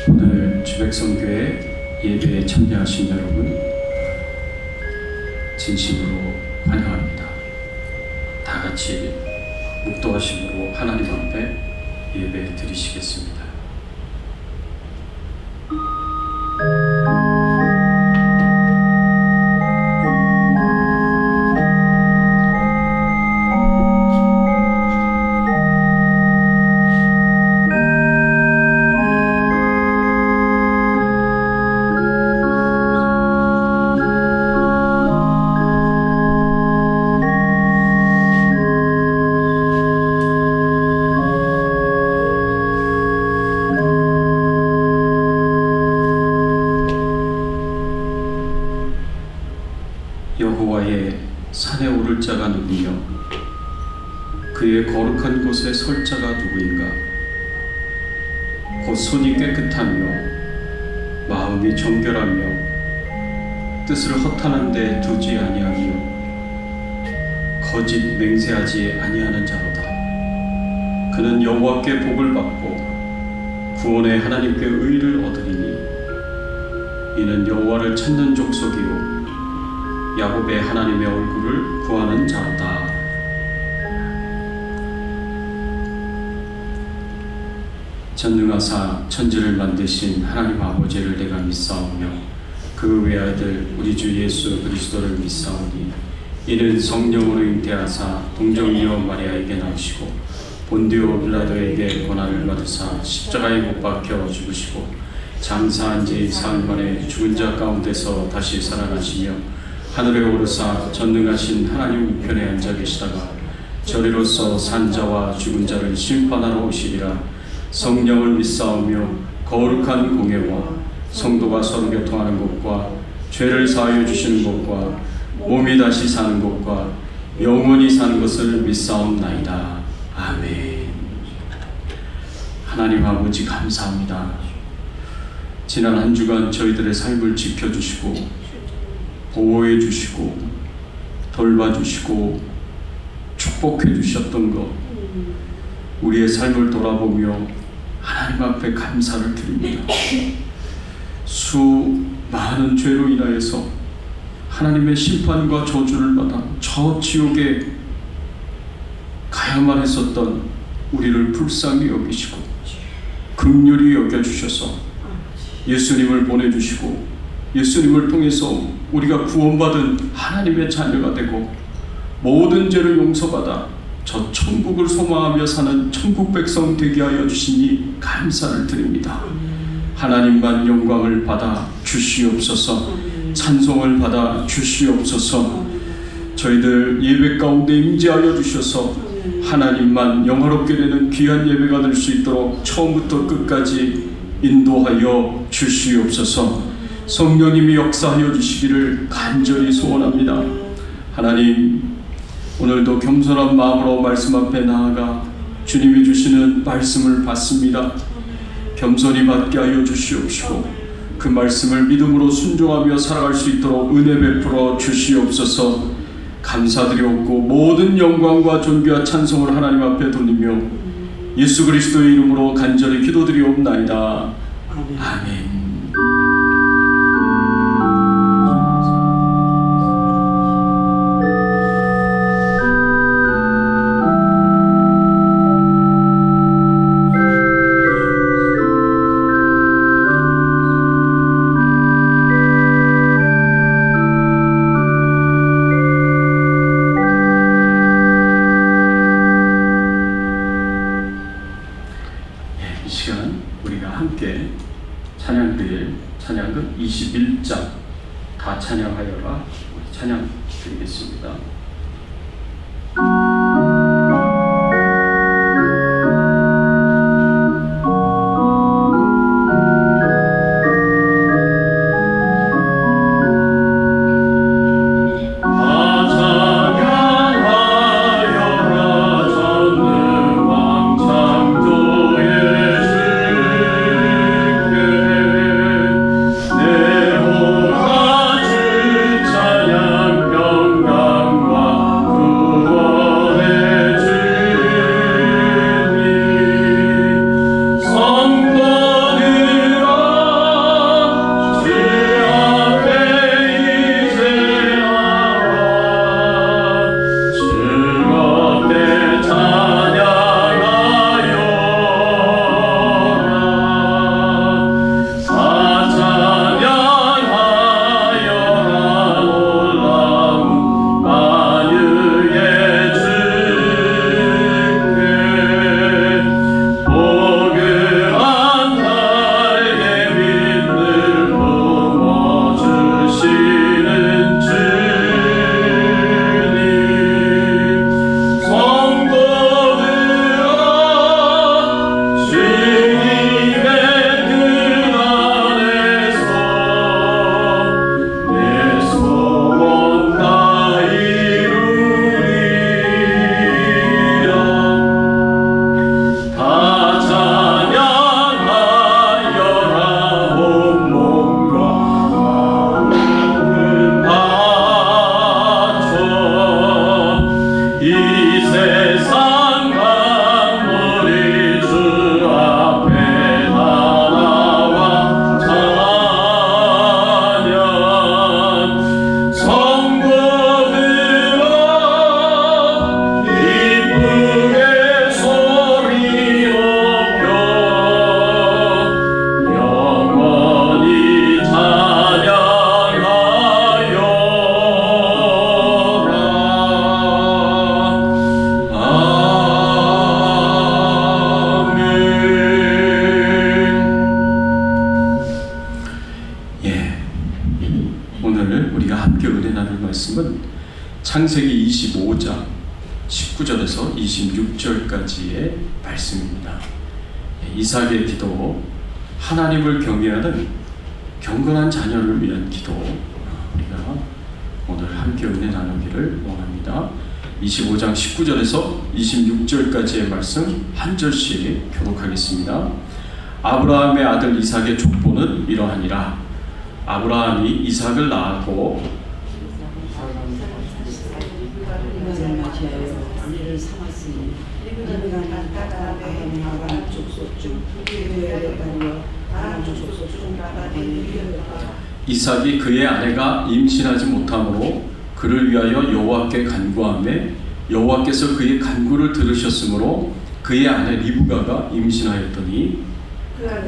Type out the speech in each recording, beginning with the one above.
오늘 주백성교회 예배에 참여하신 여러분 진심으로 환영합니다. 다 같이 묵도하심으로 하나님 앞에 예배 드리시겠습니다. 여호와의 산에 오를 자가 누구며 그의 거룩한 곳에 설 자가 누구인가? 곧 손이 깨끗하며 마음이 정결하며 뜻을 허탄한 데 두지 아니하며 거짓 맹세하지 아니하는 자로다. 그는 여호와께 복을 받고 구원의 하나님께 의를 얻으리니 이는 여호와를 찾는 족속이요 야곱의 하나님의 얼굴을 구하는 자로다. 전능하사 천지를 만드신 하나님 아버지를 내가 믿사오며 그 외아들 우리 주 예수 그리스도를 믿사오니 이는 성령으로 잉태하사 동정녀 마리아에게 나오시고 본디오 빌라도에게 고난을 받으사 십자가에 못 박혀 죽으시고 장사한 지 사흘 만에 죽은 자 가운데서 다시 살아나시며 하늘에 오르사 전능하신 하나님 우편에 앉아 계시다가 저리로서 산자와 죽은 자를 심판하러 오시리라. 성령을 믿사오며 거룩한 공예와 성도가 서로 교통하는 것과 죄를 사하여 주시는 것과 몸이 다시 사는 것과 영원히 사는 것을 믿사옵나이다. 아멘. 하나님 아버지 감사합니다. 지난 한 주간 저희들의 삶을 지켜주시고 보호해 주시고 돌봐 주시고 축복해 주셨던 것, 우리의 삶을 돌아보며 하나님 앞에 감사를 드립니다. 수많은 죄로 인하여서 하나님의 심판과 저주를 받아 저 지옥에 가야만 했었던 우리를 불쌍히 여기시고 긍휼히 여겨주셔서 예수님을 보내주시고 예수님을 통해서 우리가 구원받은 하나님의 자녀가 되고 모든 죄를 용서받아 저 천국을 소망하며 사는 천국 백성 되게 하여 주시니 감사를 드립니다. 하나님만 영광을 받아 주시옵소서. 찬송을 받아 주시옵소서. 저희들 예배 가운데 임재하여 주셔서 하나님만 영화롭게 되는 귀한 예배가 될 수 있도록 처음부터 끝까지 인도하여 주시옵소서. 성령님이 역사하여 주시기를 간절히 소원합니다. 하나님, 오늘도 겸손한 마음으로 말씀 앞에 나아가 주님이 주시는 말씀을 받습니다. 겸손히 받게 하여 주시옵시고 그 말씀을 믿음으로 순종하며 살아갈 수 있도록 은혜 베풀어 주시옵소서. 감사드리옵고 모든 영광과 존귀와 찬송을 하나님 앞에 돌리며 예수 그리스도의 이름으로 간절히 기도드리옵나이다. 아멘. 이 시간 우리가 함께 찬양드릴 찬양은 21장 다 찬양하여라 찬양 드리겠습니다. 찬양 평강과 19절에서 26절까지의 말씀입니다. 이삭의 기도, 하나님을 경외하는 경건한 자녀를 위한 기도, 우리가 오늘 함께 은혜 나누기를 원합니다. 25장 19절에서 26절까지의 말씀 한 절씩 교독하겠습니다. 아브라함의 아들 이삭의 족보는 이러하니라. 아브라함이 이삭을 낳았고 이삭이 그의 아내가 임신하지 못하므로 그를 위하여 여호와께 간구하매 여호와께서 그의 간구를 들으셨으므로 그의 아내 리브가가 임신하였더니 그가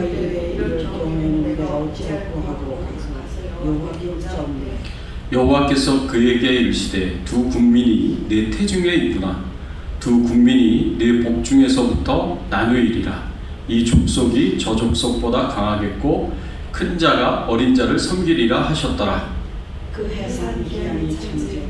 이를 보면 내가 어찌할꼬 하고 여호와께서 그에게 이르시되 두 국민이 내 태중에 있구나. 두 국민이 내 복 중에서부터 나누이리라. 이 족속이 저 족속보다 강하겠고 큰 자가 어린 자를 섬기리라 하셨더라. 그 해산 기한이 천재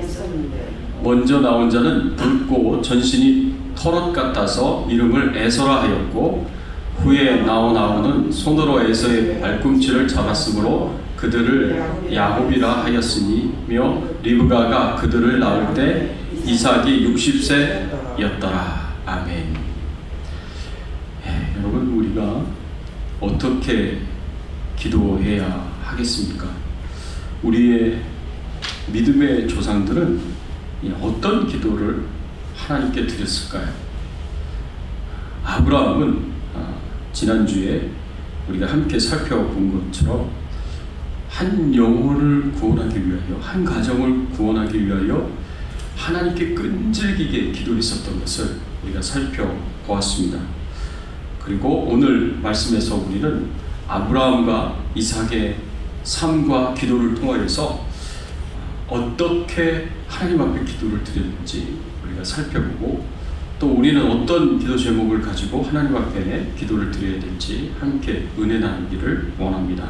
있었는데 먼저 나온 자는 붉고 전신이 털옷 같아서 이름을 에서라 하였고 후에 나온 아우는 손으로 에서의 발꿈치를 잡았으므로 그들을 야곱이라 하였으니며 리브가가 그들을 낳을 때 이삭이 60세였더라. 아멘. 여러분, 우리가 어떻게 기도해야 하겠습니까? 우리의 믿음의 조상들은 어떤 기도를 하나님께 드렸을까요? 아브라함은 지난주에 우리가 함께 살펴본 것처럼 한 영혼을 구원하기 위하여, 한 가정을 구원하기 위하여 하나님께 끈질기게 기도했었던 것을 우리가 살펴보았습니다. 그리고 오늘 말씀에서 우리는 아브라함과 이삭의 삶과 기도를 통하여서 어떻게 하나님 앞에 기도를 드렸는지 우리가 살펴보고, 또 우리는 어떤 기도 제목을 가지고 하나님 앞에 기도를 드려야 될지 함께 은혜 나누기를 원합니다.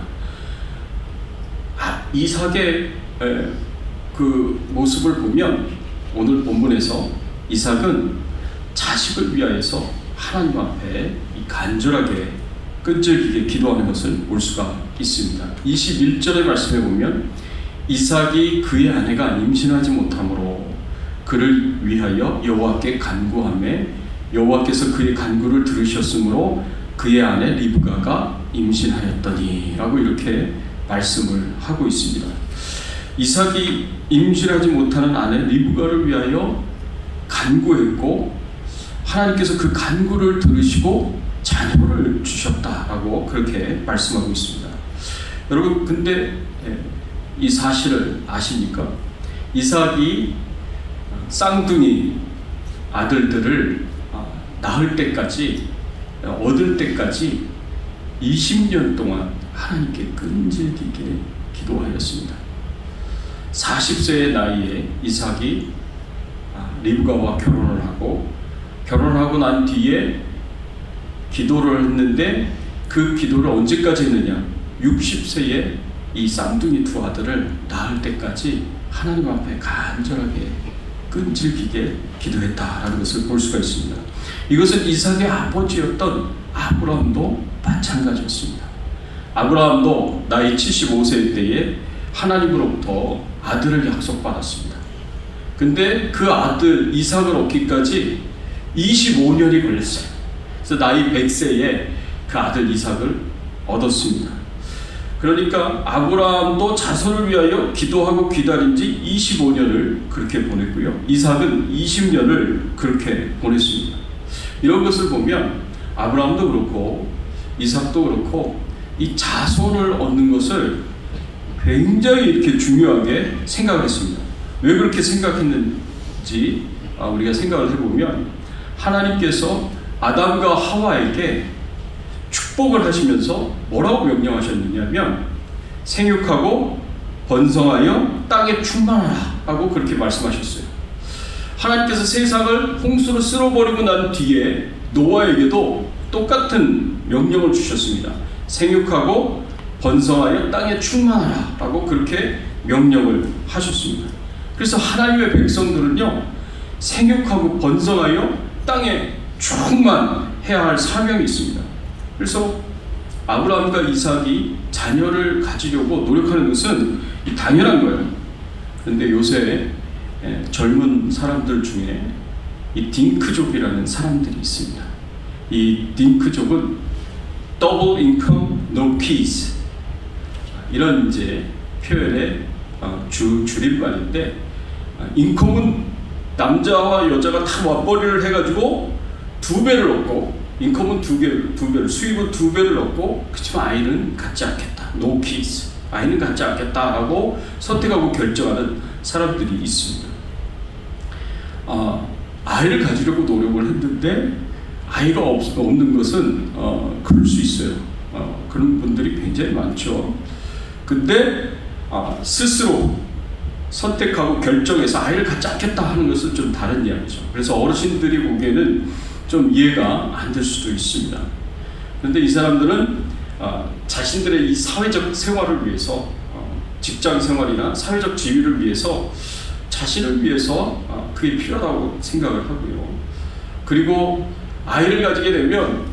이삭의 그 모습을 보면 오늘 본문에서 이삭은 자식을 위하여서 하나님 앞에 간절하게 끈질기게 기도하는 것을 볼 수가 있습니다. 21절의 말씀에 보면 이삭이 그의 아내가 임신하지 못하므로 그를 위하여 여호와께 간구하매 여호와께서 그의 간구를 들으셨으므로 그의 아내 리브가가 임신하였더니 라고 이렇게 말씀을 하고 있습니다. 이삭이 임신하지 못하는 아내 리브가를 위하여 간구했고 하나님께서 그 간구를 들으시고 자녀를 주셨다라고 그렇게 말씀하고 있습니다. 여러분, 근데 이 사실을 아십니까? 이삭이 쌍둥이 아들들을 낳을 때까지, 얻을 때까지 20년 동안 하나님께 끈질기게 기도하였습니다. 40세의 나이에 이삭이 리브가와 결혼하고 난 뒤에 기도를 했는데 그 기도를 언제까지 했느냐? 60세에 이 쌍둥이 두 아들을 낳을 때까지 하나님 앞에 간절하게 끈질기게 기도했다라는 것을 볼 수가 있습니다. 이것은 이삭의 아버지였던 아브라함도 마찬가지였습니다. 아브라함도 나이 75세 때에 하나님으로부터 아들을 약속받았습니다. 근데 그 아들 이삭을 얻기까지 25년이 걸렸어요. 그래서 나이 100세에 그 아들 이삭을 얻었습니다. 그러니까 아브라함도 자손을 위하여 기도하고 기다린 지 25년을 그렇게 보냈고요. 이삭은 20년을 그렇게 보냈습니다. 이런 것을 보면 아브라함도 그렇고 이삭도 그렇고 이 자손을 얻는 것을 굉장히 이렇게 중요하게 생각을 했습니다. 왜 그렇게 생각했는지 우리가 생각을 해보면 하나님께서 아담과 하와에게 축복을 하시면서 뭐라고 명령하셨느냐면 생육하고 번성하여 땅에 충만하라 하고 그렇게 말씀하셨어요. 하나님께서 세상을 홍수로 쓸어버리고 난 뒤에 노아에게도 똑같은 명령을 주셨습니다. 생육하고 번성하여 땅에 충만하라 라고 그렇게 명령을 하셨습니다. 그래서 하나님의 백성들은요, 생육하고 번성하여 땅에 충만해야 할 사명이 있습니다. 그래서 아브라함과 이삭이 자녀를 가지려고 노력하는 것은 당연한 거예요. 그런데 요새 젊은 사람들 중에 이 딩크족이라는 사람들이 있습니다. 이 딩크족은 Double Income No Kids, 이런 이제 표현의 줄임말인데, 인컴은 남자와 여자가 다 맞벌이를 해가지고 2배를 얻고, 인컴은 2배를, 수입은 2배를 얻고, 그렇지만 아이는 갖지 않겠다. No kids. 아이는 갖지 않겠다 하고 선택하고 결정하는 사람들이 있습니다. 아이를 가지려고 노력을 했는데 아이가 없는 것은 그럴 수 있어요. 그런 분들이 굉장히 많죠. 근데 스스로 선택하고 결정해서 아이를 갖지 않겠다 하는 것은 좀 다른 이야기죠. 그래서 어르신들이 보기에는 좀 이해가 안 될 수도 있습니다. 그런데 이 사람들은 자신들의 이 사회적 생활을 위해서, 직장 생활이나 사회적 지위를 위해서, 자신을 위해서 그게 필요하다고 생각을 하고요. 그리고 아이를 가지게 되면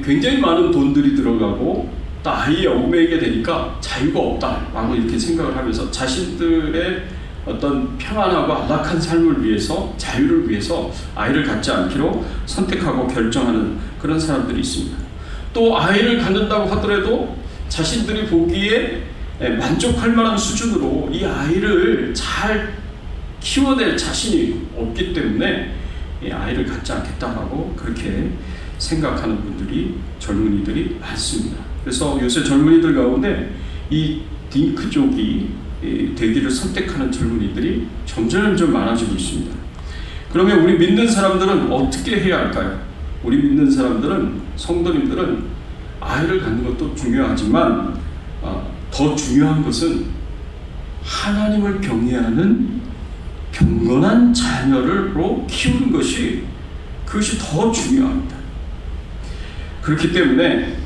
굉장히 많은 돈들이 들어가고 또 아이의 얽매이게 되니까 자유가 없다라고 이렇게 생각을 하면서 자신들의 어떤 평안하고 안락한 삶을 위해서, 자유를 위해서 아이를 갖지 않기로 선택하고 결정하는 그런 사람들이 있습니다. 또 아이를 갖는다고 하더라도 자신들이 보기에 만족할 만한 수준으로 이 아이를 잘 키워낼 자신이 없기 때문에 이 아이를 갖지 않겠다라고 그렇게 생각하는 분들이, 젊은이들이 많습니다. 그래서 요새 젊은이들 가운데 이 딩크족이 되기를 선택하는 젊은이들이 점점 많아지고 있습니다. 그러면 우리 믿는 사람들은 어떻게 해야 할까요? 우리 믿는 사람들은, 성도님들은 아이를 갖는 것도 중요하지만 더 중요한 것은 하나님을 경외하는 경건한 자녀로 키우는 것이, 그것이 더 중요합니다. 그렇기 때문에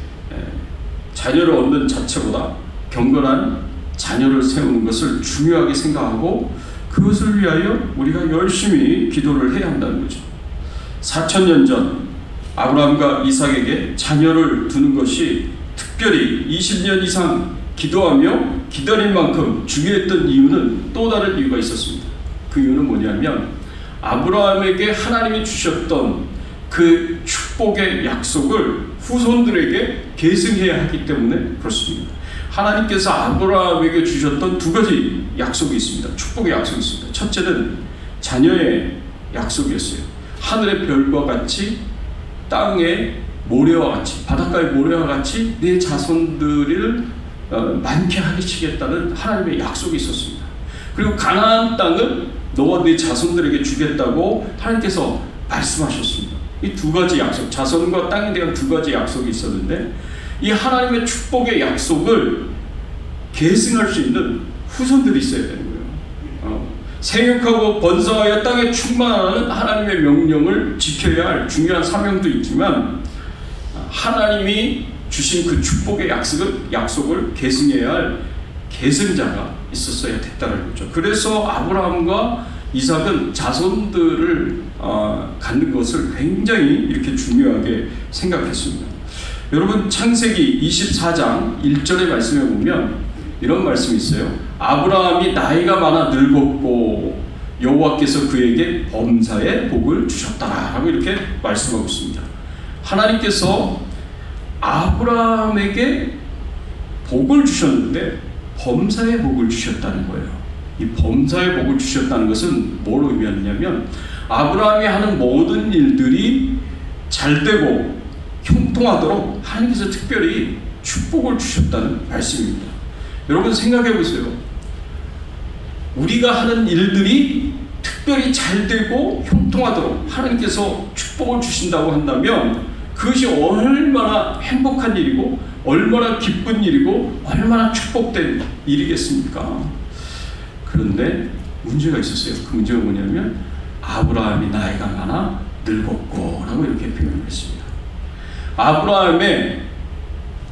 자녀를 얻는 자체보다 경건한 자녀를 세우는 것을 중요하게 생각하고 그것을 위하여 우리가 열심히 기도를 해야 한다는 거죠. 4,000년 전 아브라함과 이삭에게 자녀를 두는 것이 특별히 20년 이상 기도하며 기다린 만큼 중요했던 이유는 또 다른 이유가 있었습니다. 그 이유는 뭐냐면 아브라함에게 하나님이 주셨던 그 축복의 약속을 후손들에게 계승해야 하기 때문에 그렇습니다. 하나님께서 아브라함에게 주셨던 2가지 약속이 있습니다. 축복의 약속이 있습니다. 첫째는 자녀의 약속이었어요. 하늘의 별과 같이, 땅의 모래와 같이, 바닷가의 모래와 같이 내 자손들을 많게 하시겠다는 하나님의 약속이 있었습니다. 그리고 가나안 땅을 너와 네 자손들에게 주겠다고 하나님께서 말씀하셨습니다. 이 2가지 약속, 자손과 땅에 대한 2가지 약속이 있었는데, 이 하나님의 축복의 약속을 계승할 수 있는 후손들이 있어야 되는 거예요. 생육하고 번성하여 땅에 충만하는 하나님의 명령을 지켜야 할 중요한 사명도 있지만, 하나님이 주신 그 축복의 약속을 계승해야 할 계승자가 있었어야 됐다는 거죠. 그래서 아브라함과 이삭은 자손들을 갖는 것을 굉장히 이렇게 중요하게 생각했습니다. 여러분, 창세기 24장 1절의 말씀에 보면 이런 말씀이 있어요. 아브라함이 나이가 많아 늙었고 여호와께서 그에게 범사의 복을 주셨다라고 이렇게 말씀하고 있습니다. 하나님께서 아브라함에게 복을 주셨는데 범사의 복을 주셨다는 거예요. 이 범사의 복을 주셨다는 것은 뭘 의미하느냐면 아브라함이 하는 모든 일들이 잘되고 형통하도록 하나님께서 특별히 축복을 주셨다는 말씀입니다. 여러분 생각해 보세요. 우리가 하는 일들이 특별히 잘되고 형통하도록 하나님께서 축복을 주신다고 한다면 그것이 얼마나 행복한 일이고 얼마나 기쁜 일이고 얼마나 축복된 일이겠습니까? 그런데 문제가 있었어요. 그 문제가 뭐냐면 아브라함이 나이가 많아 늙었고 라고 이렇게 표현했습니다. 아브라함의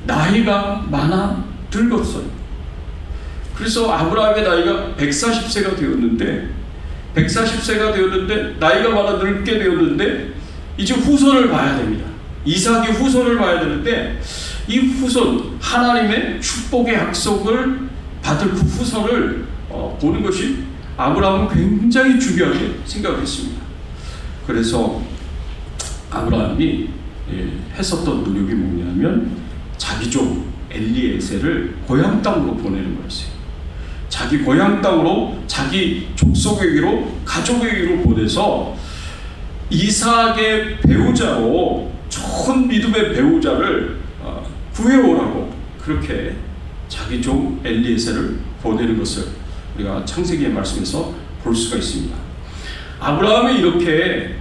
나이가 많아 늙었어요. 그래서 아브라함의 나이가 140세가 되었는데 나이가 많아 늙게 되었는데 이제 후손을 봐야 됩니다. 이삭의 후손을 봐야 되는데 이 후손, 하나님의 축복의 약속을 받을 그 후손을 보는 것이 아브라함은 굉장히 중요하게 생각했습니다. 그래서 아브라함이 했었던 노력이 뭐냐면 자기 종 엘리에셀을 고향 땅으로 보내는 거였어요. 자기 고향 땅으로, 자기 족속에게로, 가족에게로 보내서 이삭의 배우자로, 좋은 믿음의 배우자를 구해오라고 그렇게 자기 종 엘리에셀을 보내는 것을 우리가 창세기의 말씀에서 볼 수가 있습니다. 아브라함이 이렇게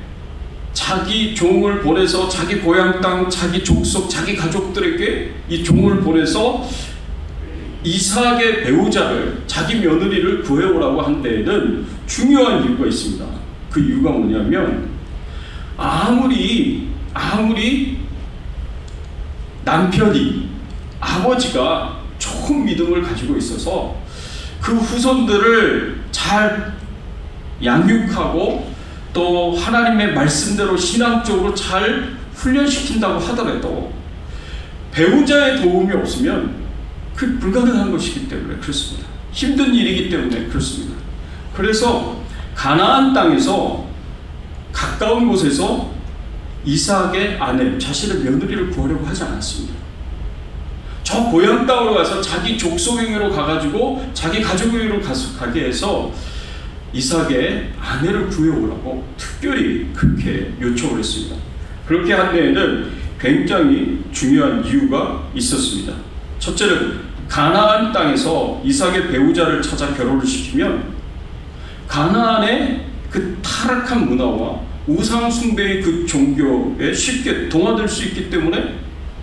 자기 종을 보내서 자기 고향 땅, 자기 족속, 자기 가족들에게 이 종을 보내서 이삭의 배우자를, 자기 며느리를 구해오라고 한 데에는 중요한 이유가 있습니다. 그 이유가 뭐냐면 아무리 남편이, 아버지가 좋은 믿음을 가지고 있어서 그 후손들을 잘 양육하고 또 하나님의 말씀대로 신앙적으로 잘 훈련시킨다고 하더라도 배우자의 도움이 없으면 그 불가능한 것이기 때문에 그렇습니다. 힘든 일이기 때문에 그렇습니다. 그래서 가나안 땅에서 가까운 곳에서 이삭의 아내, 자신의 며느리를 구하려고 하지 않았습니다. 저 고향 땅으로 가서 자기 족속에게로 가가지고 자기 가족에게로 가게 해서 이삭의 아내를 구해오라고 특별히 그렇게 요청을 했습니다. 그렇게 한 데에는 굉장히 중요한 이유가 있었습니다. 첫째는 가나안 땅에서 이삭의 배우자를 찾아 결혼을 시키면 가나안의 그 타락한 문화와 우상 숭배의 그 종교에 쉽게 동화될 수 있기 때문에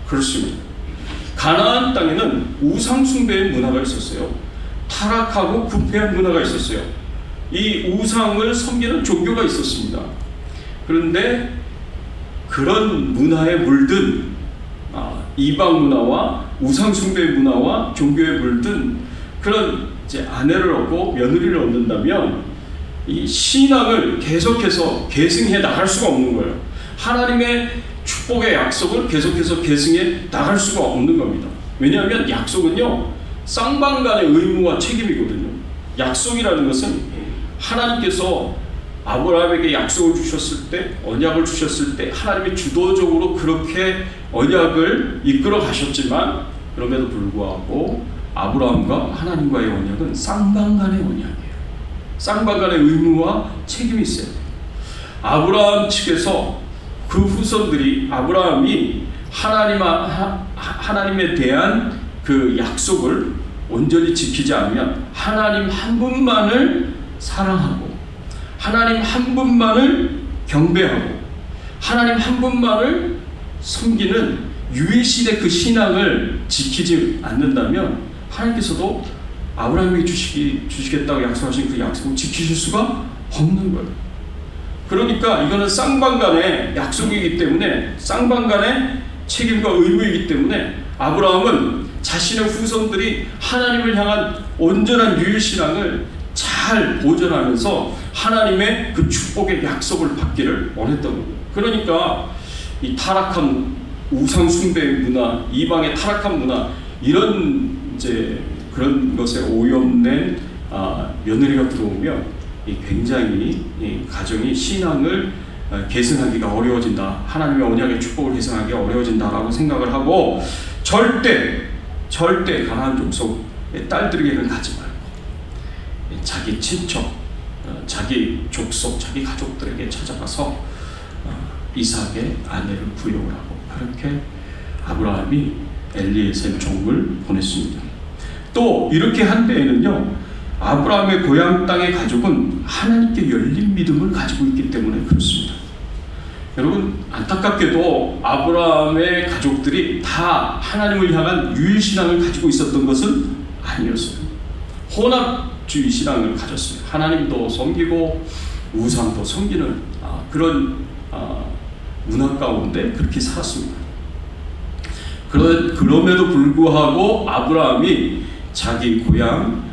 그렇습니다. 가나안 땅에는 우상 숭배의 문화가 있었어요. 타락하고 부패한 문화가 있었어요. 이 우상을 섬기는 종교가 있었습니다. 그런데 그런 문화에 물든 이방 문화와 우상 숭배의 문화와 종교에 물든 그런 이제 아내를 얻고 며느리를 얻는다면 이 신앙을 계속해서 계승해 나갈 수가 없는 거예요. 하나님의 축복의 약속을 계속해서 계승해 나갈 수가 없는 겁니다. 왜냐하면 약속은요, 쌍방간의 의무와 책임이거든요. 약속이라는 것은 하나님께서 아브라함에게 약속을 주셨을 때, 언약을 주셨을 때 하나님이 주도적으로 그렇게 언약을 이끌어 가셨지만 그럼에도 불구하고 아브라함과 하나님과의 언약은 쌍방간의 언약이에요. 쌍방간의 의무와 책임이 있어요. 아브라함 측에서 그 후손들이 아브라함이 하나님에 대한 그 약속을 온전히 지키지 않으면 하나님 한 분만을 사랑하고 하나님 한 분만을 경배하고 하나님 한 분만을 섬기는 유일신의 그 신앙을 지키지 않는다면 하나님께서도 아브라함에게 주시겠다고 약속하신 그 약속을 지키실 수가 없는 거예요. 그러니까 이거는 쌍방간의 약속이기 때문에, 쌍방간의 책임과 의무이기 때문에 아브라함은 자신의 후손들이 하나님을 향한 온전한 유일신앙을 잘 보존하면서 하나님의 그 축복의 약속을 받기를 원했던 거예요. 그러니까 이 타락한 우상 숭배의 문화, 이방의 타락한 문화, 이런 이제 그런 것에 오염된 며느리가 들어오면 굉장히 가정이 신앙을 계승하기가 어려워진다, 하나님의 언약의 축복을 계승하기가 어려워진다라고 생각을 하고 절대 가나안 족속의 딸들에게는 가지 말고 자기 친척, 자기 족속, 자기 가족들에게 찾아가서 이삭의 아내를 구해오라고 그렇게 아브라함이 엘리에셀 종을 보냈습니다. 또 이렇게 한 때에는요, 아브라함의 고향 땅의 가족은 하나님께 열린 믿음을 가지고 있기 때문에 그렇습니다. 여러분, 안타깝게도 아브라함의 가족들이 다 하나님을 향한 유일신앙을 가지고 있었던 것은 아니었어요. 혼합주의 신앙을 가졌어요. 하나님도 섬기고 우상도 섬기는 그런 문화 가운데 그렇게 살았습니다. 그럼에도 불구하고 아브라함이 자기 고향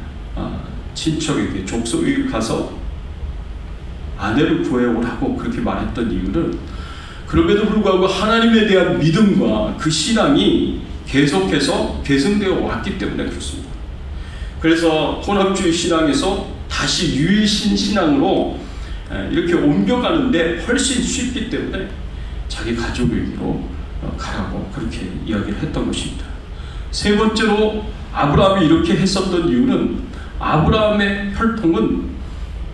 친척에게 족속에 가서 아내를 구해오라고 그렇게 말했던 이유는 그럼에도 불구하고 하나님에 대한 믿음과 그 신앙이 계속해서 계승되어 왔기 때문에 그렇습니다. 그래서 혼합주의 신앙에서 다시 유일신 신앙으로 이렇게 옮겨가는데 훨씬 쉽기 때문에 자기 가족에게로 가라고 그렇게 이야기를 했던 것입니다. 세 번째로 아브라함이 이렇게 했었던 이유는 아브라함의 혈통은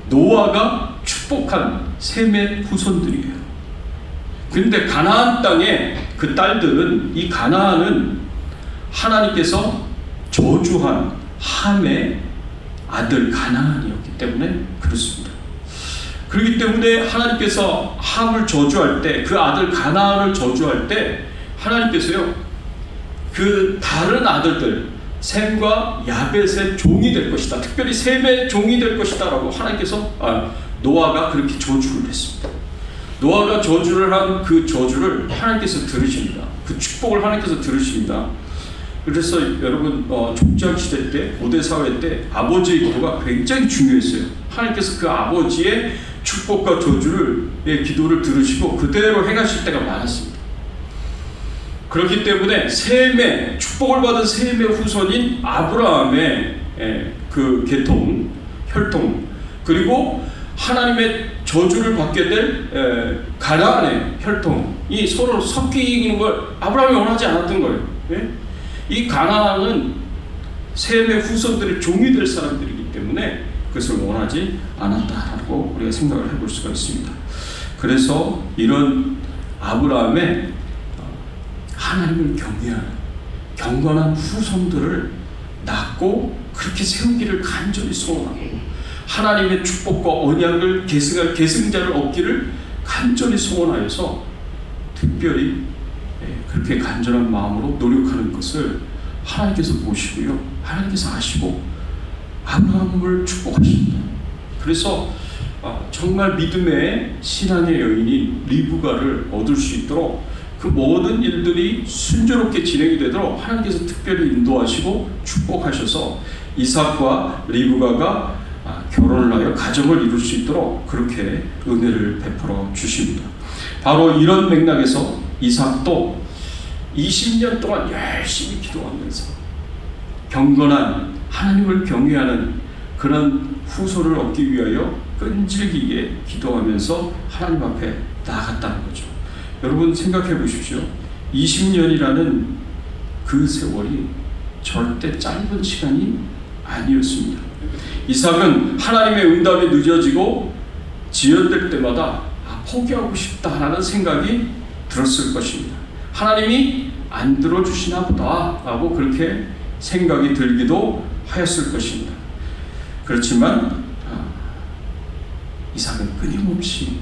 노아가 축복한 셈의 후손들이에요. 그런데 가나안 땅에 그 딸들은, 이 가나안은 하나님께서 저주한 함의 아들 가나안이었기 때문에 그렇습니다. 그렇기 때문에 하나님께서 함을 저주할 때, 그 아들 가나안을 저주할 때 하나님께서요, 그 다른 아들들 셈과 야벳의 종이 될 것이다, 특별히 셈의 종이 될 것이다 라고 하나님께서 노아가 그렇게 저주를 했습니다. 노아가 저주를 한 그 저주를 하나님께서 들으십니다. 그 축복을 하나님께서 들으십니다. 그래서 여러분 족장시대 때, 고대 사회 때 아버지의 기도가 굉장히 중요했어요. 하나님께서 그 아버지의 축복과 저주의 기도를 들으시고 그대로 행하실 때가 많았습니다. 그렇기 때문에 셈의 축복을 받은 셈의 후손인 아브라함의 그 계통, 혈통, 그리고 하나님의 저주를 받게 될 가나안의 혈통이 서로 섞이는 걸 아브라함이 원하지 않았던 거예요. 이 가나안은 셈의 후손들의 종이 될 사람들이기 때문에 그것을 원하지 않았다라고 우리가 생각을 해볼 수가 있습니다. 그래서 이런 아브라함의 하나님을 경외하는 경건한 후손들을 낳고 그렇게 세우기를 간절히 소원하고 하나님의 축복과 언약을 계승할 계승자를 얻기를 간절히 소원하여서 특별히 그렇게 간절한 마음으로 노력하는 것을 하나님께서 보시고요, 하나님께서 아시고 아브라함을 축복하십니다. 그래서 정말 믿음의 신앙의 여인이 리브가를 얻을 수 있도록 그 모든 일들이 순조롭게 진행이 되도록 하나님께서 특별히 인도하시고 축복하셔서 이삭과 리브가가 결혼을 하여 가정을 이룰 수 있도록 그렇게 은혜를 베풀어 주십니다. 바로 이런 맥락에서 이삭도 20년 동안 열심히 기도하면서 경건한 하나님을 경외하는 그런 후손을 얻기 위하여 끈질기게 기도하면서 하나님 앞에 나아갔다는 거죠. 여러분 생각해 보십시오. 20년이라는 그 세월이 절대 짧은 시간이 아니었습니다. 이삭은 하나님의 응답이 늦어지고 지연될 때마다 포기하고 싶다라는 생각이 들었을 것입니다. 하나님이 안 들어주시나 보다 라고 그렇게 생각이 들기도 하였을 것입니다. 그렇지만 이삭은 끊임없이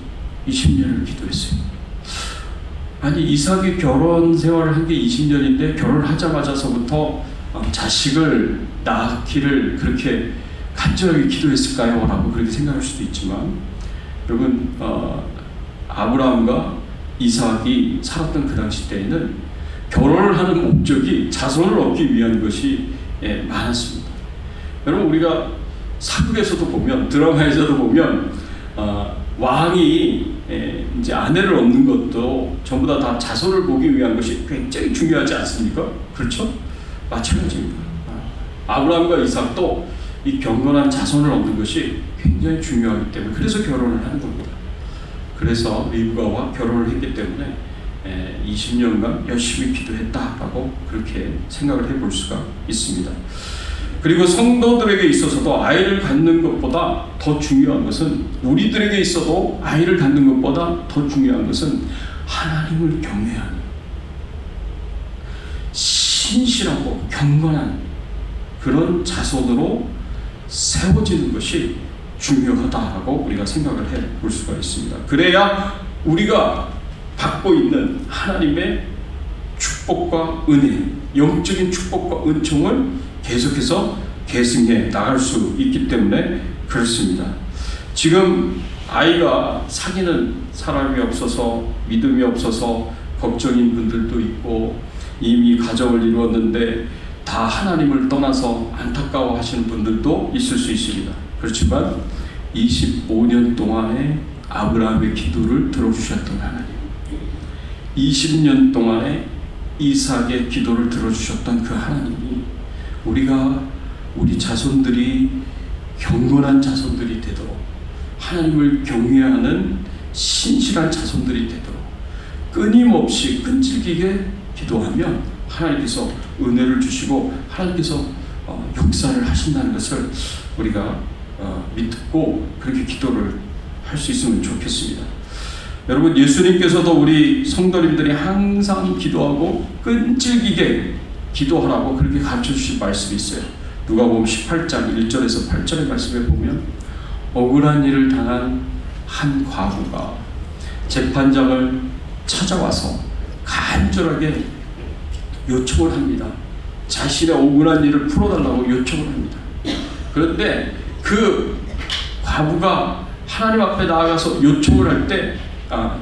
20년을 기도했어요. 아니, 이삭이 결혼 생활을 한 게 20년인데 결혼하자마자서부터 자식을 낳기를 그렇게 간절하게 기도했을까요? 라고 그렇게 생각할 수도 있지만, 여러분 아브라함과 이삭이 살았던 그 당시 때에는 결혼을 하는 목적이 자손을 얻기 위한 것이 많았습니다. 여러분 우리가 사극에서도 보면, 드라마에서도 보면 왕이 이제 아내를 얻는 것도 전부 다 자손을 보기 위한 것이 굉장히 중요하지 않습니까? 그렇죠? 마찬가지입니다. 아브라함과 이삭도 이 경건한 자손을 얻는 것이 굉장히 중요하기 때문에 그래서 결혼을 하는 겁니다. 그래서 리브가와 결혼을 했기 때문에 20년간 열심히 기도했다라고 그렇게 생각을 해볼 수가 있습니다. 그리고 성도들에게 있어서도 아이를 갖는 것보다 더 중요한 것은, 우리들에게 있어도 아이를 갖는 것보다 더 중요한 것은 하나님을 경외하는 신실하고 경건한 그런 자손으로 세워지는 것이 중요하다라고 우리가 생각을 해볼 수가 있습니다. 그래야 우리가 받고 있는 하나님의 축복과 은혜, 영적인 축복과 은총을 계속해서 계승해 나갈 수 있기 때문에 그렇습니다. 지금 아이가 사귀는 사람이 없어서, 믿음이 없어서 걱정인 분들도 있고, 이미 가정을 이루었는데 다 하나님을 떠나서 안타까워 하시는 분들도 있을 수 있습니다. 그렇지만 25년 동안에 아브라함의 기도를 들어주셨던 하나님, 20년 동안에 이삭의 기도를 들어주셨던 그 하나님이 우리 자손들이 경건한 자손들이 되도록, 하나님을 경외하는 신실한 자손들이 되도록 끊임없이 끈질기게 기도하면 하나님께서 은혜를 주시고 하나님께서 역사를 하신다는 것을 우리가 믿고 그렇게 기도를 할 수 있으면 좋겠습니다. 여러분, 예수님께서도 우리 성도님들이 항상 기도하고 끈질기게 기도하라고 그렇게 가르쳐 주신 말씀이 있어요. 누가복음 18장 1절에서 8절의 말씀에 보면 억울한 일을 당한 한 과부가 재판장을 찾아와서 간절하게 요청을 합니다. 자신의 억울한 일을 풀어달라고 요청을 합니다. 그런데 그 과부가 하나님 앞에 나아가서 요청을 할 때,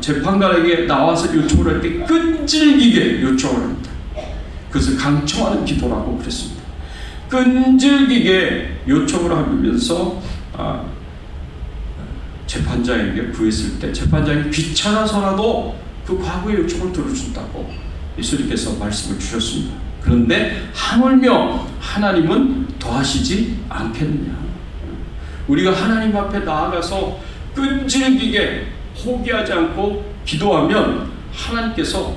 재판관에게 나와서 요청을 할 때 끈질기게 요청을 합니다. 그것을 강청하는 기도라고 그랬습니다. 끈질기게 요청을 하면서 재판장에게 구했을 때 재판장이 귀찮아서라도 그 과거의 요청을 들어준다고 예수님께서 말씀을 주셨습니다. 그런데 하물며 하나님은 더하시지 않겠느냐. 우리가 하나님 앞에 나아가서 끈질기게 포기하지 않고 기도하면 하나님께서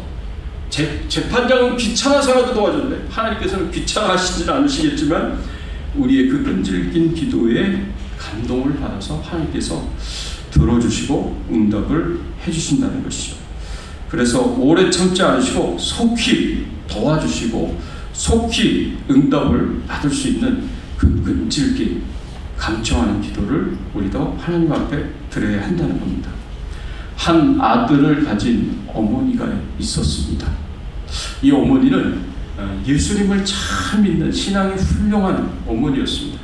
재판장은 귀찮아서라도 도와준대. 하나님께서는 귀찮아하시지 않으시겠지만 우리의 그 끈질긴 기도에 감동을 받아서 하나님께서 들어주시고 응답을 해주신다는 것이죠. 그래서 오래 참지 않으시고 속히 도와주시고 속히 응답을 받을 수 있는 그 끈질긴 강청하는 기도를 우리도 하나님 앞에 드려야 한다는 겁니다. 한 아들을 가진 어머니가 있었습니다. 이 어머니는 예수님을 참 믿는 신앙이 훌륭한 어머니였습니다.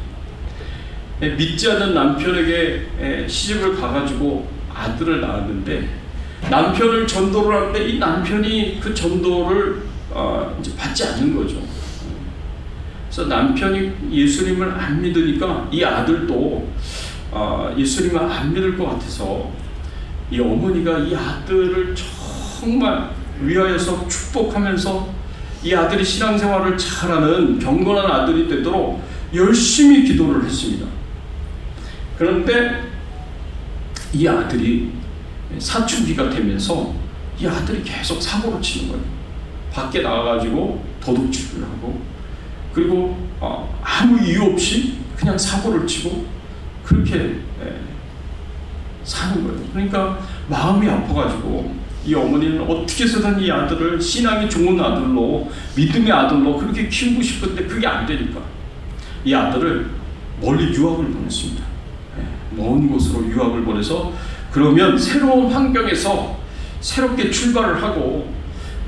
믿지 않는 남편에게 시집을 가가지고 아들을 낳았는데 남편을 전도를 하는데 이 남편이 그 전도를 이제 받지 않는 거죠. 그래서 남편이 예수님을 안 믿으니까 이 아들도 예수님을 안 믿을 것 같아서 이 어머니가 이 아들을 정말 위하여서 축복하면서 이 아들이 신앙생활을 잘하는 경건한 아들이 되도록 열심히 기도를 했습니다. 그런데 이 아들이 사춘기가 되면서 이 아들이 계속 사고를 치는 거예요. 밖에 나가가지고 도둑질을 하고 그리고 아무 이유 없이 그냥 사고를 치고 그렇게 사는 거예요. 그러니까 마음이 아파가지고 이 어머니는 어떻게 해서든 이 아들을 신앙이 좋은 아들로 믿음의 아들로 그렇게 키우고 싶은데 그게 안 되니까 이 아들을 멀리 유학을 보냈습니다. 먼 곳으로 유학을 보내서 그러면 새로운 환경에서 새롭게 출발을 하고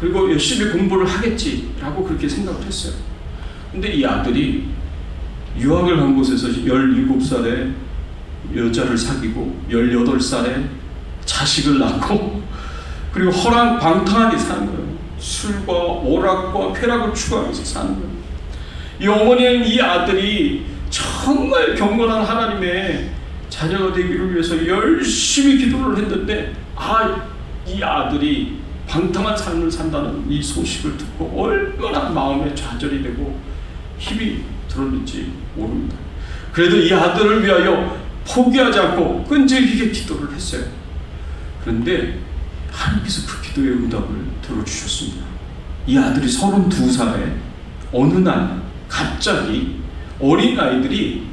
그리고 열심히 공부를 하겠지라고 그렇게 생각을 했어요. 근데 이 아들이 유학을 간 곳에서 17살에 여자를 사귀고 18살에 자식을 낳고 그리고 허랑방탕하게 사는 거예요. 술과 오락과 쾌락을 추구하면서 사는 거예요. 이 어머니는 이 아들이 정말 경건한 하나님의 자녀가 되기를 위해서 열심히 기도를 했는데 이 아들이 방탕한 삶을 산다는 이 소식을 듣고 얼마나 마음에 좌절이 되고 힘이 들었는지 모릅니다. 그래도 이 아들을 위하여 포기하지 않고 끈질기게 기도를 했어요. 그런데 하나님께서 그 기도의 응답을 들어주셨습니다. 이 아들이 32살에 어느 날 갑자기 어린아이들이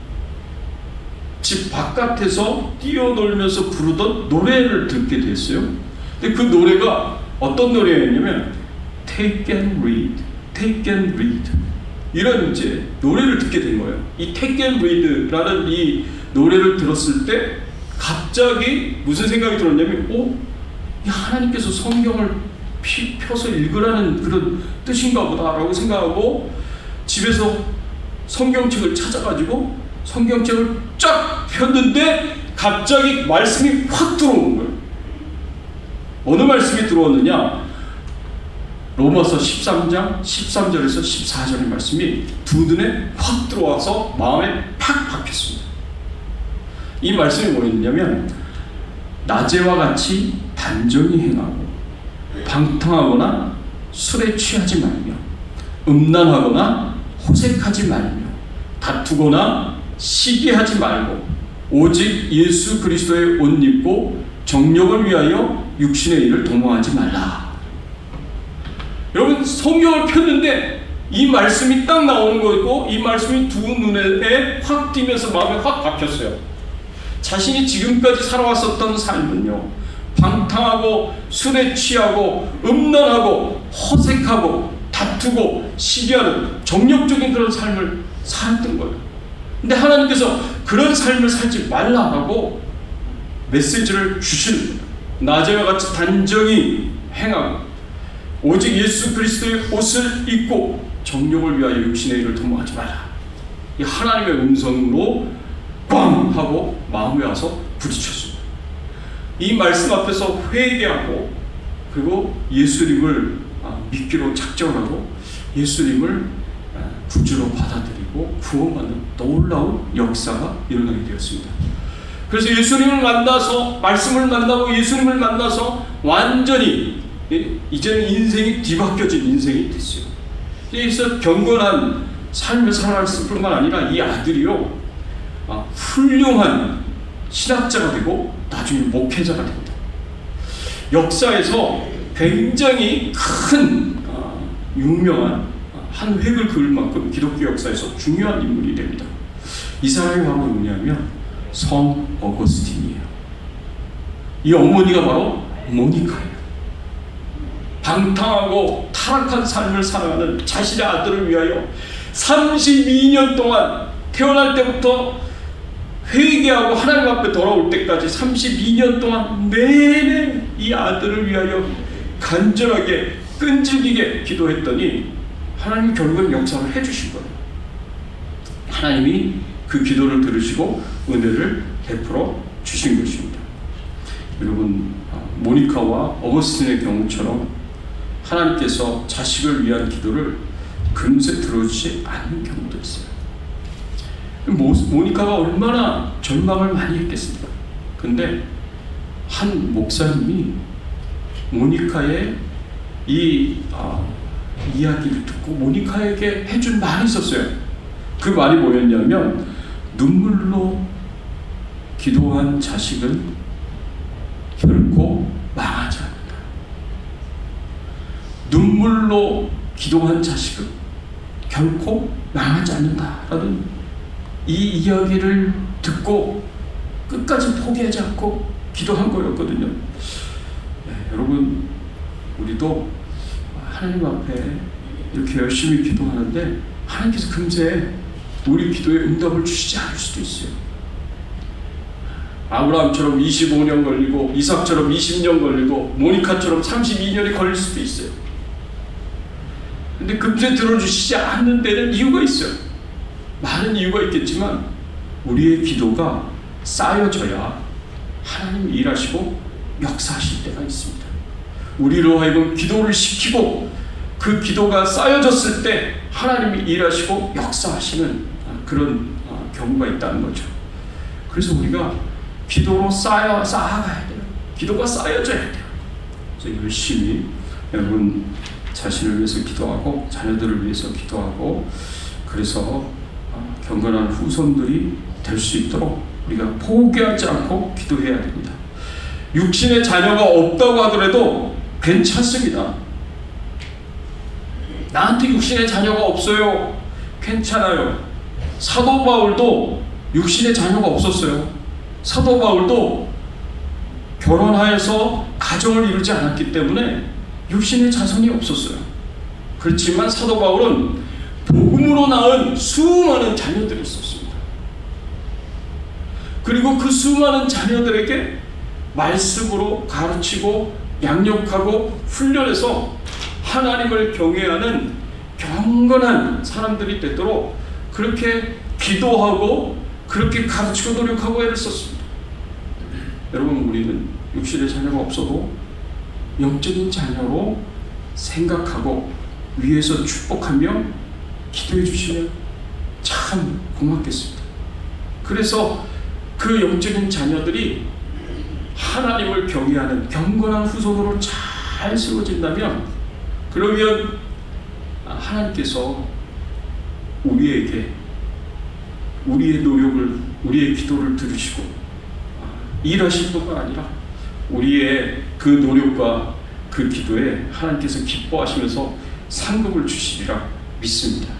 집 바깥에서 뛰어놀면서 부르던 노래를 듣게 됐어요. 근데 그 노래가 어떤 노래였냐면 Take and Read, Take and Read 이런 이제 노래를 듣게 된 거예요. 이 Take and Read라는 이 노래를 들었을 때 갑자기 무슨 생각이 들었냐면 하나님께서 성경을 펴서 읽으라는 그런 뜻인가 보다라고 생각하고 집에서 성경책을 찾아가지고 성경책을 쫙 폈는데 갑자기 말씀이 확 들어오는 거예요. 어느 말씀이 들어왔느냐? 로마서 13장 13절에서 14절의 말씀이 두 눈에 확 들어와서 마음에 팍 박혔습니다. 이 말씀이 뭐였냐면 낮에와 같이 단정히 행하고 방탕하거나 술에 취하지 말며 음란하거나 호색하지 말며 다투거나 시기하지 말고 오직 예수 그리스도의 옷 입고 정욕을 위하여 육신의 일을 도모하지 말라. 여러분, 성경을 폈는데 이 말씀이 딱 나오는 거고 이 말씀이 두 눈에 확 띄면서 마음에 확 박혔어요. 자신이 지금까지 살아왔었던 삶은요, 방탕하고 술에 취하고 음란하고 허색하고 다투고 시기하는 정욕적인 그런 삶을 살았던 거예요. 근데 하나님께서 그런 삶을 살지 말라고 메시지를 주시는 거예요. 낮에와 같이 단정히 행하고 오직 예수 그리스도의 옷을 입고 정욕을 위하여 육신의 일을 도모하지 마라. 이 하나님의 음성으로 꽝 하고 마음에 와서 부딪혔습니다. 이 말씀 앞에서 회개하고 그리고 예수님을 믿기로 작정하고 예수님을 구주로 받아들이고 구원받는 놀라운 역사가 일어나게 되었습니다. 그래서 예수님을 만나서 말씀을 만나고 예수님을 만나서 완전히 이제는 인생이 뒤바뀌어진 인생이 됐어요. 그래서 경건한 삶을 살아갈 뿐만 아니라 이 아들이요, 훌륭한 신학자가 되고 나중에 목회자가 됩니다. 역사에서 굉장히 큰 유명한 한 획을 그을 만큼 기독교 역사에서 중요한 인물이 됩니다. 이 사람이 바로 누구냐면 성 어거스틴이에요. 이 어머니가 바로 모니카예요. 방탕하고 타락한 삶을 살아가는 자신의 아들을 위하여 32년 동안 태어날 때부터 회개하고 하나님 앞에 돌아올 때까지 32년 동안 내내 이 아들을 위하여 간절하게 끈질기게 기도했더니 하나님이 결국은 역사를 해주신 거예요. 하나님이 그 기도를 들으시고 은혜를 베풀어 주신 것입니다. 여러분, 모니카와 어거스틴의 경우처럼 하나님께서 자식을 위한 기도를 금세 들어주지 않는 경우도 있어요. 모니카가 얼마나 절망을 많이 했겠습니까? 근데 한 목사님이 모니카의 이 이야기를 듣고 모니카에게 해준 말이 있었어요. 그 말이 뭐였냐면 눈물로 기도한 자식은 결코 망하지 않는다. 눈물로 기도한 자식은 결코 망하지 않는다라는 이 이야기를 듣고 끝까지 포기하지 않고 기도한 거였거든요. 여러분, 우리도 하나님 앞에 이렇게 열심히 기도하는데 하나님께서 금세 우리 기도에 응답을 주시지 않을 수도 있어요. 아브라함처럼 25년 걸리고 이삭처럼 20년 걸리고 모니카처럼 32년이 걸릴 수도 있어요. 근데 금세 들어주시지 않는 데는 이유가 있어요. 많은 이유가 있겠지만 우리의 기도가 쌓여져야 하나님이 일하시고 역사하실 때가 있습니다. 우리로 하여금 기도를 시키고 그 기도가 쌓여졌을 때 하나님이 일하시고 역사하시는 그런 경우가 있다는 거죠. 그래서 우리가 기도로 쌓아가야 돼요. 기도가 쌓여져야 돼요. 그래서 열심히 여러분 자신을 위해서 기도하고 자녀들을 위해서 기도하고 그래서 경건한 후손들이 될 수 있도록 우리가 포기하지 않고 기도해야 됩니다. 육신의 자녀가 없다고 하더라도 괜찮습니다. 나한테 육신의 자녀가 없어요. 괜찮아요. 사도 바울도 육신의 자녀가 없었어요. 사도 바울도 결혼하여서 가정을 이루지 않았기 때문에 육신의 자손이 없었어요. 그렇지만 사도 바울은 복음으로 낳은 수많은 자녀들이 있었습니다. 그리고 그 수많은 자녀들에게 말씀으로 가르치고 양육하고 훈련해서 하나님을 경외하는 경건한 사람들이 되도록 그렇게 기도하고 그렇게 가르치고 노력하고 애를 썼습니다. 여러분, 우리는 육신의 자녀가 없어도 영적인 자녀로 생각하고 위에서 축복하며 기도해 주시면 참 고맙겠습니다. 그래서 그 영적인 자녀들이 하나님을 경외하는 경건한 후손으로 잘 세워진다면, 그러면 하나님께서 우리에게 우리의 노력을, 우리의 기도를 들으시고 일하실 뿐만 아니라 우리의 그 노력과 그 기도에 하나님께서 기뻐하시면서 상급을 주시리라 믿습니다.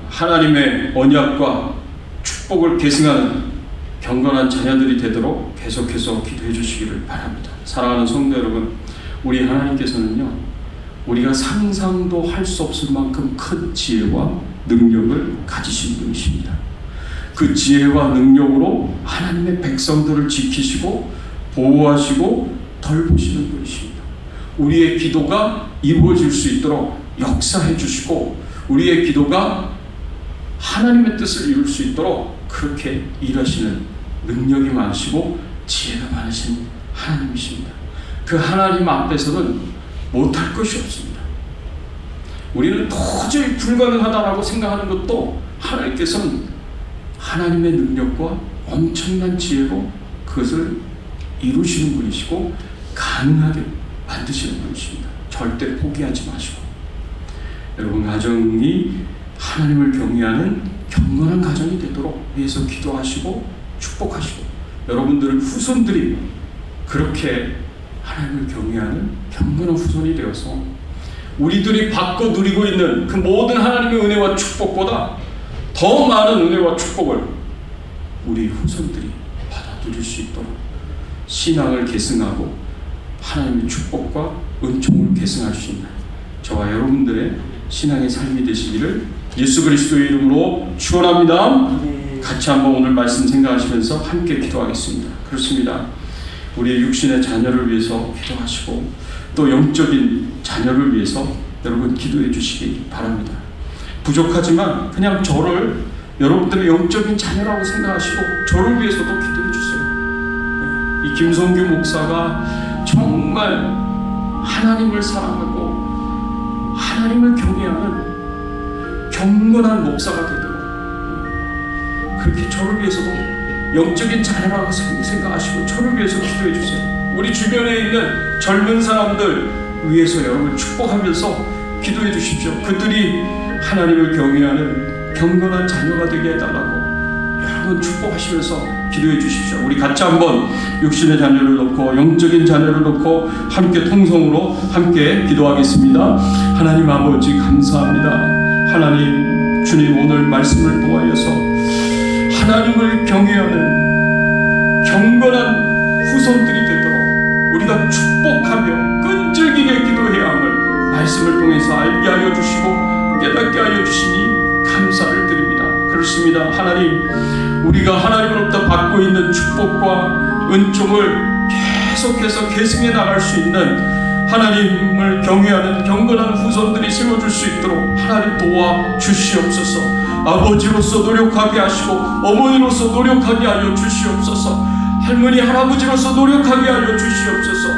하나님의 언약과 축복을 계승하는 경건한 자녀들이 되도록 계속해서 기도해 주시기를 바랍니다. 사랑하는 성도 여러분, 우리 하나님께서는요, 우리가 상상도 할 수 없을 만큼 큰 지혜와 능력을 가지신 분이십니다. 그 지혜와 능력으로 하나님의 백성들을 지키시고 보호하시고 돌보시는 분이십니다. 우리의 기도가 이루어질 수 있도록 역사해 주시고, 우리의 기도가 하나님의 뜻을 이룰 수 있도록 그렇게 일하시는 능력이 많으시고 지혜가 많으신 하나님이십니다. 그 하나님 앞에서는 못할 것이 없습니다. 우리는 도저히 불가능하다라고 생각하는 것도 하나님께서는 하나님의 능력과 엄청난 지혜로 그것을 이루시는 분이시고 가능하게 만드시는 분이십니다. 절대 포기하지 마시고, 여러분 가정이 하나님을 경외하는 경건한 가정이 되도록 위해서 기도하시고 축복하시고, 여러분들의 후손들이 그렇게 하나님을 경외하는 경건한 후손이 되어서 우리들이 받고 누리고 있는 그 모든 하나님의 은혜와 축복보다 더 많은 은혜와 축복을 우리 후손들이 받아 누릴 수 있도록 신앙을 계승하고 하나님의 축복과 은총을 계승할 수 있는 저와 여러분들의 신앙의 삶이 되시기를 예수 그리스도의 이름으로 축원합니다. 같이 한번 오늘 말씀 생각하시면서 함께 기도하겠습니다. 그렇습니다. 우리의 육신의 자녀를 위해서 기도하시고 또 영적인 자녀를 위해서 여러분 기도해 주시기 바랍니다. 부족하지만 그냥 저를 여러분들의 영적인 자녀라고 생각하시고 저를 위해서도 기도해 주세요. 이 김성규 목사가 정말 하나님을 사랑하고 하나님을 경외하는 경건한 목사가 되도록 그렇게 저를 위해서도 영적인 자녀라고 생각하시고 저를 위해서 기도해 주세요. 우리 주변에 있는 젊은 사람들 위해서 여러분 축복하면서 기도해 주십시오. 그들이 하나님을 경외하는 경건한 자녀가 되게 해달라고 여러분 축복하시면서 기도해 주십시오. 우리 같이 한번 육신의 자녀를 놓고 영적인 자녀를 놓고 함께 통성으로 함께 기도하겠습니다. 하나님 아버지 감사합니다. 하나님 주님 오늘 말씀을 통하여서 하나님을 경외하는 경건한 후손들이 되도록 우리가 축복하며 끈질기게 기도해야 함을 말씀을 통해서 알게 하여 주시고 깨닫게 하여 주시니 감사를 드립니다. 그렇습니다. 하나님, 우리가 하나님으로부터 받고 있는 축복과 은총을 계속해서 계승해 나갈 수 있는 하나님을 경외하는 경건한 후손들이 세워줄 수 있도록 하나님 도와 주시옵소서. 아버지로서 노력하게 하시고 어머니로서 노력하게 하여 주시옵소서. 할머니 할아버지로서 노력하게 하여 주시옵소서.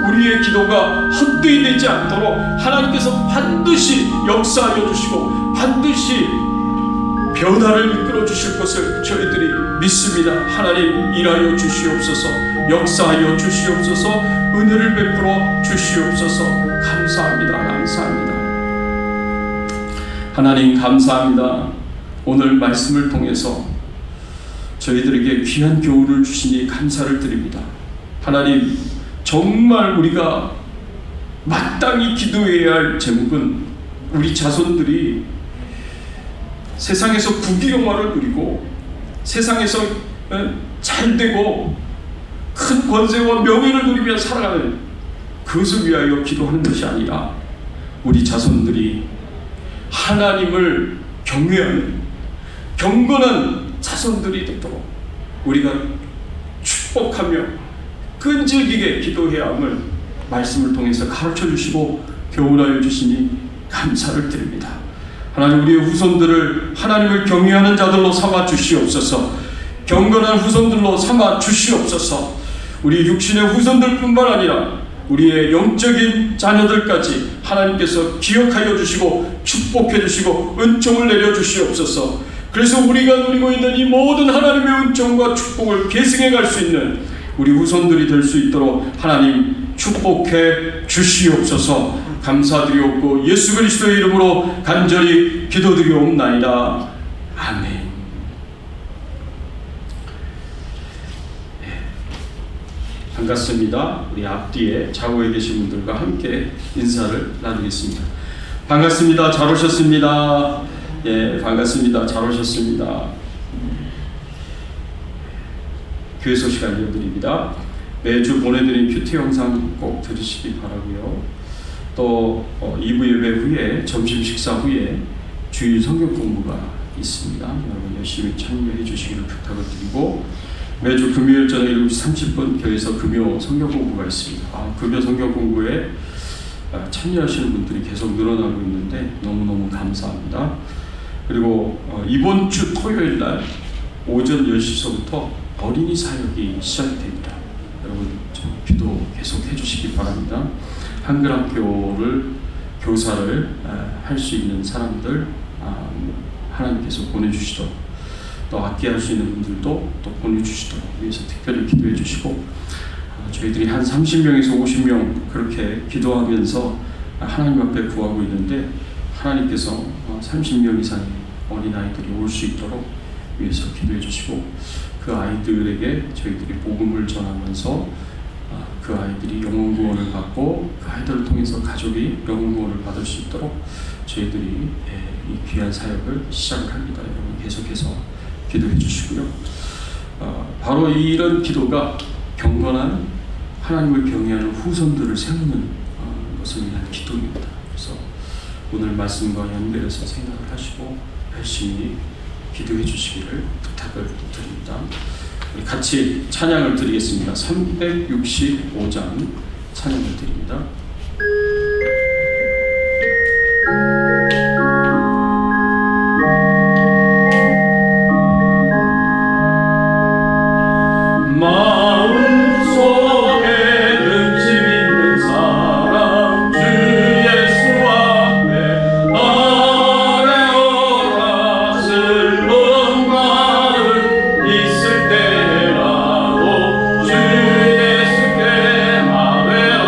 우리의 기도가 헛되이 되지 않도록 하나님께서 반드시 역사하여 주시고 반드시 변화를 이끌어 주실 것을 저희들이 믿습니다. 하나님 일하여 주시옵소서. 역사하여 주시옵소서. 은혜를 베풀어 주시옵소서. 감사합니다. 감사합니다. 하나님 감사합니다. 오늘 말씀을 통해서 저희들에게 귀한 교훈을 주시니 감사를 드립니다. 하나님 정말 우리가 마땅히 기도해야 할 제목은 우리 자손들이 세상에서 부귀영화를 누리고 세상에서 잘되고 큰 권세와 명예를 누리며 살아가는 그것을 위하여 기도하는 것이 아니라 우리 자손들이 하나님을 경외하는 경건한 자손들이 되도록 우리가 축복하며 끈질기게 기도해야 함을 말씀을 통해서 가르쳐 주시고 교훈하여 주시니 감사를 드립니다. 하나님 우리의 후손들을 하나님을 경외하는 자들로 삼아 주시옵소서. 경건한 후손들로 삼아 주시옵소서. 우리 육신의 후손들 뿐만 아니라 우리의 영적인 자녀들까지 하나님께서 기억하여 주시고 축복해 주시고 은총을 내려 주시옵소서. 그래서 우리가 누리고 있는 이 모든 하나님의 은총과 축복을 계승해 갈 수 있는 우리 후손들이 될 수 있도록 하나님 축복해 주시옵소서. 감사드리옵고 예수 그리스도의 이름으로 간절히 기도드리옵나이다. 아멘. 반갑습니다. 우리 앞뒤에 좌우에 계신 분들과 함께 인사를 나누겠습니다. 반갑습니다. 잘 오셨습니다. 예, 반갑습니다. 잘 오셨습니다. 교회 소식 알려드립니다. 매주 보내드린 큐티 영상 꼭 들으시기 바라고요. 또 2부 예배 후에 점심 식사 후에 주일 성경 공부가 있습니다. 여러분 열심히 참여해 주시기를 부탁을 드리고 매주 금요일 저녁 7시 30분 교회에서 금요 성경 공부가 있습니다. 금요 성경 공부에 참여하시는 분들이 계속 늘어나고 있는데 너무너무 감사합니다. 그리고 이번 주 토요일 날 오전 10시서부터 어린이 사역이 시작됩니다. 여러분 좀 기도 계속 해주시기 바랍니다. 한글학교를 교사를 할 수 있는 사람들 하나님께서 보내주시도록 또 악기할 수 있는 분들도 또 보내주시도록 위해서 특별히 기도해 주시고 저희들이 한 30명에서 50명 그렇게 기도하면서 하나님 앞에 구하고 있는데 하나님께서 30명 이상의 어린아이들이 올 수 있도록 위해서 기도해 주시고 그 아이들에게 저희들이 복음을 전하면서 그 아이들이 영혼 구원을 받고 그 아이들을 통해서 가족이 영혼 구원을 받을 수 있도록 저희들이 이 귀한 사역을 시작합니다. 여러분 계속해서 기도해 주시고요. 바로 이런 기도가 경건한 하나님을 경외하는 후손들을 세우는 것을 위한 기도입니다. 그래서 오늘 말씀과 연결해서 생각을 하시고 열심히 기도해 주시기를 부탁을 드립니다. 우리 같이 찬양을 드리겠습니다. 365장 찬양을 드립니다. 주 예수께 나외라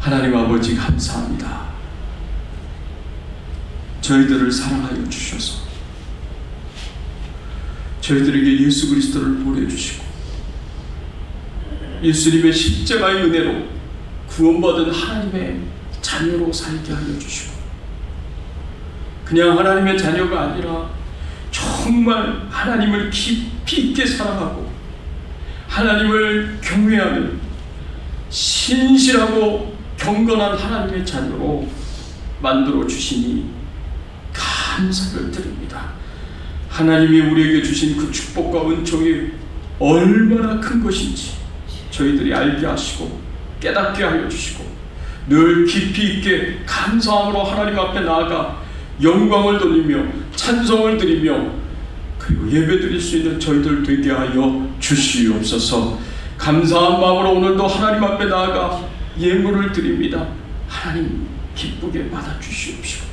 하나님 아버지 감사합니다. 저희들을 사랑하여 주셔서 저희들에게 예수 그리스도를 보내주시고 예수님의 십자가의 은혜로 구원받은 하나님의 자녀로 살게 하여 주시고 그냥 하나님의 자녀가 아니라 정말 하나님을 깊이 있게 사랑하고 하나님을 경외하는 신실하고 경건한 하나님의 자녀로 만들어 주시니 감사를 드립니다. 하나님이 우리에게 주신 그 축복과 은총이 얼마나 큰 것인지 저희들이 알게 하시고 깨닫게 하여 주시고 늘 깊이 있게 감사함으로 하나님 앞에 나아가 영광을 돌리며 찬송을 드리며 그리고 예배드릴 수 있는 저희들 되게 하여 주시옵소서. 감사한 마음으로 오늘도 하나님 앞에 나아가 예물을 드립니다. 하나님 기쁘게 받아주시옵시고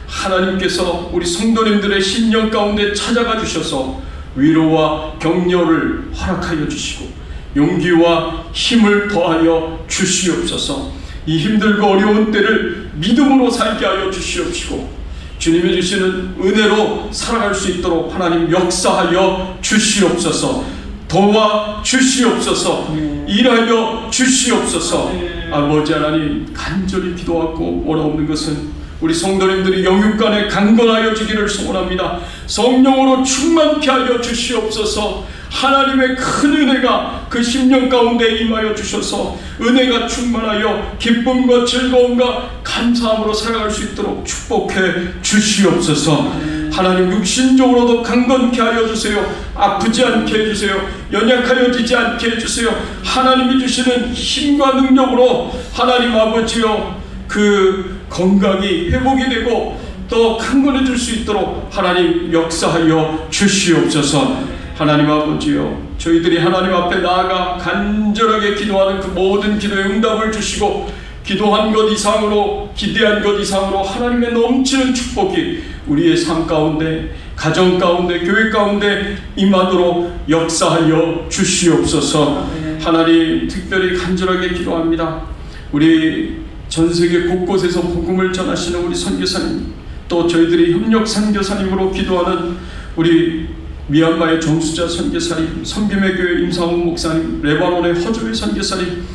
하나님께서 우리 성도님들의 심령 가운데 찾아가 주셔서 위로와 격려를 허락하여 주시고 용기와 힘을 더하여 주시옵소서. 이 힘들고 어려운 때를 믿음으로 살게 하여 주시옵시고 주님이 주시는 은혜로 살아갈 수 있도록 하나님 역사하여 주시옵소서. 도와 주시옵소서. 일하여 주시옵소서. 아버지 하나님 간절히 기도하고 원하옵는 것은 우리 성도님들이 영육간에 강건하여지기를 소원합니다. 성령으로 충만케 하여 주시옵소서. 하나님의 큰 은혜가 그 심령 가운데 임하여 주셔서 은혜가 충만하여 기쁨과 즐거움과 감사함으로 살아갈 수 있도록 축복해 주시옵소서. 하나님 육신적으로도 강건케 하여 주세요. 아프지 않게 해주세요. 연약하여지지 않게 해주세요. 하나님이 주시는 힘과 능력으로 하나님 아버지여 그 건강이 회복이 되고 또 강건해질 수 있도록 하나님 역사하여 주시옵소서. 하나님 아버지여 저희들이 하나님 앞에 나아가 간절하게 기도하는 그 모든 기도에 응답을 주시고 기도한 것 이상으로 기대한 것 이상으로 하나님의 넘치는 축복이 우리의 삶 가운데 가정 가운데 교회 가운데 임하도록 역사하여 주시옵소서. 하나님 특별히 간절하게 기도합니다. 우리 전세계 곳곳에서 복음을 전하시는 우리 선교사님 또 저희들이 협력 선교사님으로 기도하는 우리 미얀마의 정수자 선교사님, 섬김의 교회 임상훈 목사님, 레바논의 허조의 선교사님,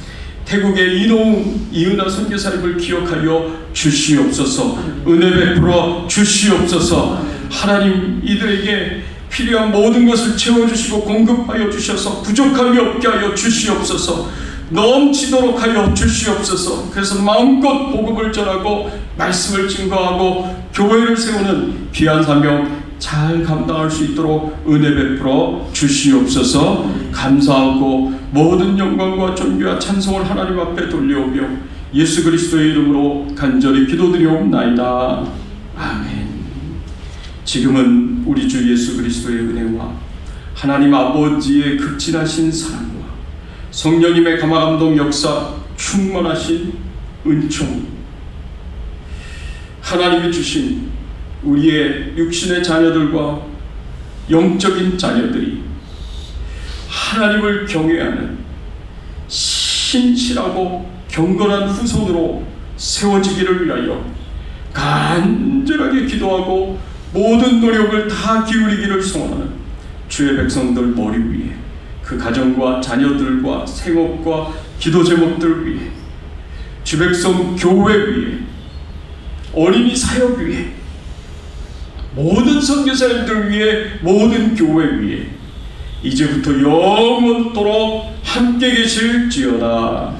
태국의 이노웅 이은하 선교사님을 기억하여 주시옵소서. 은혜 베풀어 주시옵소서. 하나님 이들에게 필요한 모든 것을 채워주시고 공급하여 주셔서 부족함이 없게 하여 주시옵소서. 넘치도록 하여 주시옵소서. 그래서 마음껏 복음을 전하고 말씀을 증거하고 교회를 세우는 귀한 사명 잘 감당할 수 있도록 은혜 베풀어 주시옵소서. 감사하고 모든 영광과 존귀와 찬송을 하나님 앞에 돌려오며 예수 그리스도의 이름으로 간절히 기도드리옵나이다. 아멘. 지금은 우리 주 예수 그리스도의 은혜와 하나님 아버지의 극진하신 사랑과 성령님의 감화감동 역사 충만하신 은총 하나님이 주신 우리의 육신의 자녀들과 영적인 자녀들이 하나님을 경외하는 신실하고 경건한 후손으로 세워지기를 위하여 간절하게 기도하고 모든 노력을 다 기울이기를 소원하는 주의 백성들 머리 위에 그 가정과 자녀들과 생업과 기도 제목들 위에 주 백성 교회 위에 어린이 사역 위에 모든 선교사님들 위해 모든 교회 위에 이제부터 영원토록 함께 계실지어다.